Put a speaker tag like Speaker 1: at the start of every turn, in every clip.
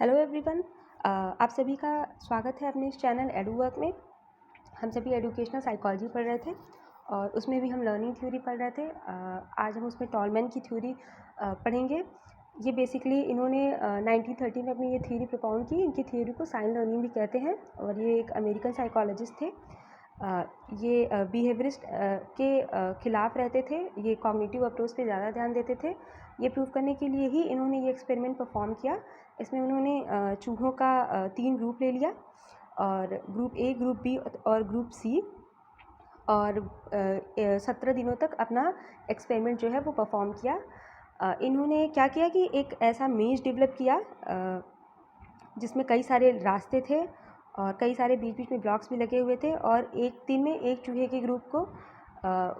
Speaker 1: Hello everyone. आप सभी का स्वागत है अपने इस चैनल एडुवर्क में। हम सभी एजुकेशनल साइकोलॉजी पढ़ रहे थे और उसमें भी हम लर्निंग थ्योरी पढ़ रहे थे। आज हम उसमें टॉलमैन की थ्योरी पढ़ेंगे। ये बेसिकली इन्होंने 1930 में अपनी ये थ्योरी प्रोपाउंड की। इनकी थ्योरी को साइन लर्निंग भी कहते हैं और ये एक अमेरिकन साइकोलॉजिस्ट थे। ये बिहेवियरिस्ट के खिलाफ रहते थे। ये कॉग्निटिव अप्रोच पे ज़्यादा ध्यान देते थे। ये प्रूव करने के लिए ही इन्होंने ये एक्सपेरिमेंट परफॉर्म किया। इसमें उन्होंने चूहों का 3 ग्रुप ले लिया और ग्रुप ए, ग्रुप बी और ग्रुप सी, और 17 दिनों तक अपना एक्सपेरिमेंट जो है वो परफॉर्म किया। इन्होंने क्या किया कि एक ऐसा मेज डेवलप किया जिसमें कई सारे रास्ते थे और कई सारे बीच बीच में ब्लॉक्स भी लगे हुए थे, और एक दिन में एक चूहे के ग्रुप को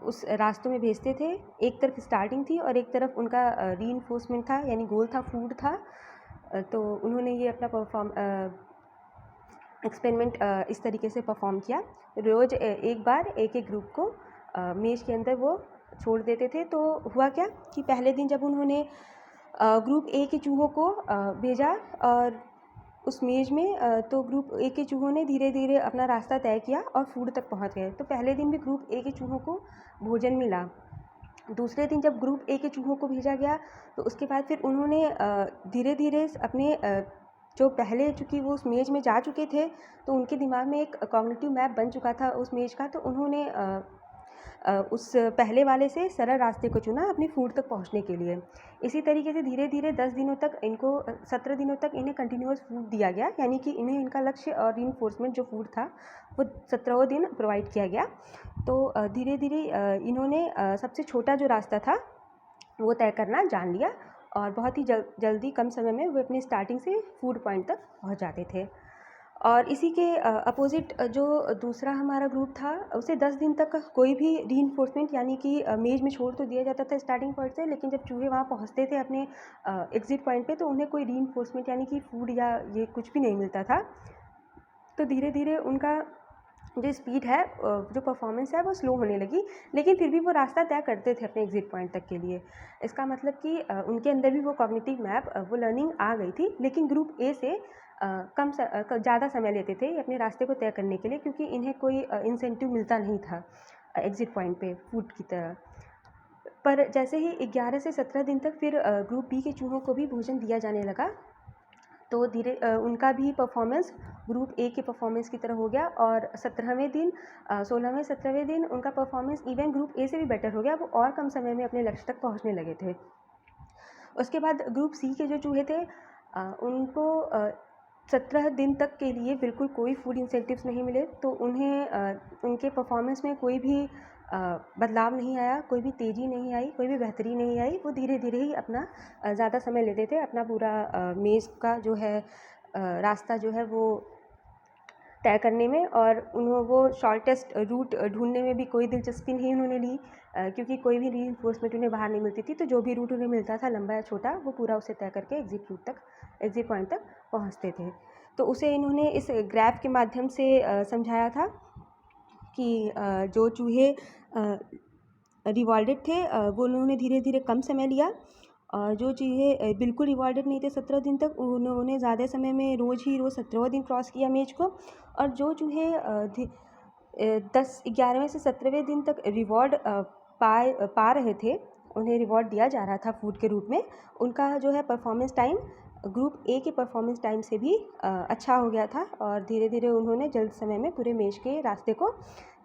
Speaker 1: उस रास्तों में भेजते थे। एक तरफ स्टार्टिंग थी और एक तरफ उनका रीइंफोर्समेंट था, यानी गोल था, फूड था। तो उन्होंने ये अपना एक्सपेरिमेंट इस तरीके से परफॉर्म किया। रोज़ एक बार एक एक ग्रुप को मेज के अंदर वो छोड़ देते थे। तो हुआ क्या कि पहले दिन जब उन्होंने ग्रुप ए के चूहों को भेजा और उस मेज में, तो ग्रुप ए के चूहों ने धीरे धीरे अपना रास्ता तय किया और फूड तक पहुंच गए। तो पहले दिन भी ग्रुप ए के चूहों को भोजन मिला। दूसरे दिन जब ग्रुप ए के चूहों को भेजा गया तो उसके बाद फिर उन्होंने धीरे धीरे अपने जो पहले चूँकि वो उस मेज में जा चुके थे तो उनके दिमाग में एक कॉग्निटिव मैप बन चुका था उस मेज का। तो उन्होंने उस पहले वाले से सरल रास्ते को चुना अपनी फूड तक पहुंचने के लिए। इसी तरीके से धीरे धीरे 10 दिनों तक इनको 17 दिनों तक इन्हें कंटिन्यूअस फूड दिया गया, यानी कि इन्हें इनका लक्ष्य और रीइंफोर्समेंट जो फूड था वो 17वें दिन प्रोवाइड किया गया। तो धीरे धीरे इन्होंने सबसे छोटा जो रास्ता था वो तय करना जान लिया और बहुत ही जल्दी कम समय में वो अपनी स्टार्टिंग से फूड पॉइंट तक पहुंच जाते थे। और इसी के अपोजिट जो दूसरा हमारा ग्रुप था उसे 10 दिन तक कोई भी रीइंफोर्समेंट, यानी कि मेज में छोड़ तो दिया जाता था स्टार्टिंग पॉइंट से, लेकिन जब चूहे वहाँ पहुँचते थे अपने एग्ज़िट पॉइंट पे तो उन्हें कोई रीइंफोर्समेंट यानी कि फूड या ये कुछ भी नहीं मिलता था। तो धीरे धीरे उनका जो स्पीड है, जो परफॉर्मेंस है वो स्लो होने लगी, लेकिन फिर भी वो रास्ता तय करते थे अपने एग्ज़िट पॉइंट तक के लिए। इसका मतलब कि उनके अंदर भी वो कॉग्निटिव मैप, वो लर्निंग आ गई थी, लेकिन ग्रुप ए से ज़्यादा समय लेते थे ये अपने रास्ते को तय करने के लिए, क्योंकि इन्हें कोई इंसेंटिव मिलता नहीं था एग्ज़िट पॉइंट पे फूड की तरह। पर जैसे ही 11 से 17 दिन तक फिर ग्रुप बी के चूहों को भी भोजन दिया जाने लगा, तो धीरे उनका भी परफॉर्मेंस ग्रुप ए के परफॉर्मेंस की तरह हो गया और 17वें दिन 16वें 17वें दिन उनका परफॉर्मेंस इवन ग्रुप ए से भी बेटर हो गया। वो और कम समय में अपने लक्ष्य तक पहुंचने लगे थे। उसके बाद ग्रुप सी के जो चूहे थे उनको 17 दिन तक के लिए बिल्कुल कोई फूड इंसेंटिव्स नहीं मिले। तो उन्हें उनके परफॉर्मेंस में कोई भी बदलाव नहीं आया, कोई भी तेज़ी नहीं आई, कोई भी बेहतरी नहीं आई। वो धीरे धीरे ही अपना ज़्यादा समय लेते थे अपना पूरा मेज़ का जो है रास्ता जो है वो तय करने में, और वो शॉर्टेस्ट रूट ढूंढने में भी कोई दिलचस्पी नहीं उन्होंने ली, क्योंकि कोई भी रीइंफोर्समेंट उन्हें बाहर नहीं मिलती थी। तो जो भी रूट उन्हें मिलता था लंबा या छोटा, वो पूरा उसे तय करके एग्ज़िट पॉइंट तक पहुंचते थे। तो उसे इन्होंने इस ग्राफ के माध्यम से समझाया था कि जो चूहे रिवॉल्डेड थे वो उन्होंने धीरे धीरे कम समय लिया, और जो चूहे बिल्कुल रिवॉल्डेड नहीं थे 17 दिन तक, उन्होंने ज़्यादा समय में रोज़ 17वां दिन क्रॉस किया मेज को। और जो चूहे 11वें से 17वें दिन तक रिवॉर्ड पा रहे थे, उन्हें रिवॉर्ड दिया जा रहा था फूड के रूप में, उनका जो है परफॉर्मेंस टाइम ग्रुप ए के परफॉर्मेंस टाइम से भी अच्छा हो गया था। और धीरे धीरे उन्होंने जल्द समय में पूरे मेज के रास्ते को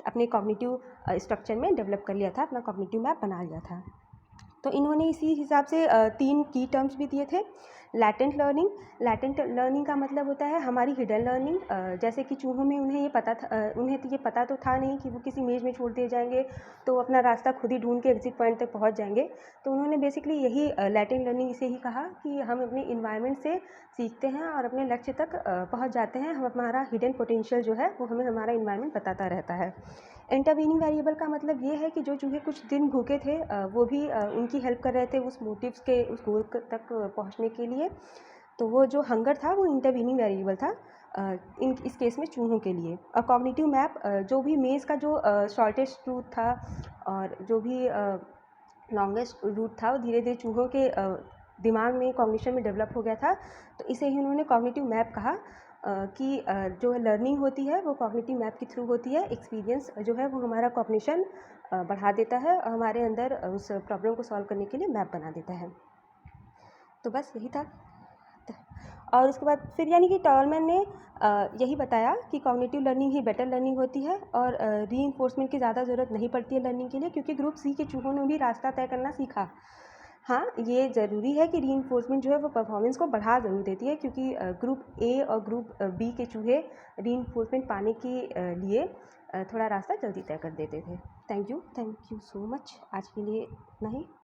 Speaker 1: अपने कॉग्निटिव स्ट्रक्चर में डेवलप कर लिया था, अपना कॉग्निटिव मैप बना लिया था। तो इन्होंने इसी हिसाब से 3 की टर्म्स भी दिए थे। लैटेंट लर्निंग का मतलब होता है हमारी हिडन लर्निंग। जैसे कि चूहों में उन्हें ये पता तो था नहीं कि वो किसी मेज में छोड़ दिए जाएंगे तो अपना रास्ता खुद ही ढूंढ के एग्जिट पॉइंट तक पहुंच जाएंगे। तो उन्होंने बेसिकली यही लैटेंट लर्निंग इसे ही कहा कि हम अपने इन्वायरमेंट से सीखते हैं और अपने लक्ष्य तक पहुंच जाते हैं। हम हमारा हिडन पोटेंशियल जो है वो हमें हमारा इन्वायरमेंट बताता रहता है। इंटरवीनिंग वेरिएबल का मतलब ये है कि जो चूहे कुछ दिन भूखे थे वो भी उनकी हेल्प कर रहे थे उस मोटिव्स के उस गोल तक पहुंचने के लिए। तो वो जो हंगर था वो इंटरवीनिंग वेरिएबल था इस केस में चूहों के लिए। और कॉग्निटिव मैप जो भी मेज़ का जो शॉर्टेस्ट रूट था और जो भी लॉन्गेस्ट रूट था वो धीरे धीरे चूहों के दिमाग में कॉग्निशन में डेवलप हो गया था। तो इसे ही उन्होंने कॉग्निटिव मैप कहा कि जो लर्निंग होती है वो कॉग्निटिव मैप के थ्रू होती है। एक्सपीरियंस जो है वो हमारा कॉग्निशन बढ़ा देता है और हमारे अंदर उस प्रॉब्लम को सॉल्व करने के लिए मैप बना देता है। तो बस यही था। और उसके बाद फिर यानी कि टॉलमैन ने यही बताया कि कॉग्निटिव लर्निंग ही बेटर लर्निंग होती है और रीइंफोर्समेंट की ज़्यादा ज़रूरत नहीं पड़ती है लर्निंग के लिए, क्योंकि ग्रुप सी के चूहों ने भी रास्ता तय करना सीखा। हाँ, ये ज़रूरी है कि रीइंफोर्समेंट जो है वो परफॉर्मेंस को बढ़ा ज़रूर देती है, क्योंकि ग्रुप ए और ग्रुप बी के चूहे रीइंफोर्समेंट पाने के लिए थोड़ा रास्ता जल्दी तय कर देते थे। Thank you so much. आज के लिए इतना ही।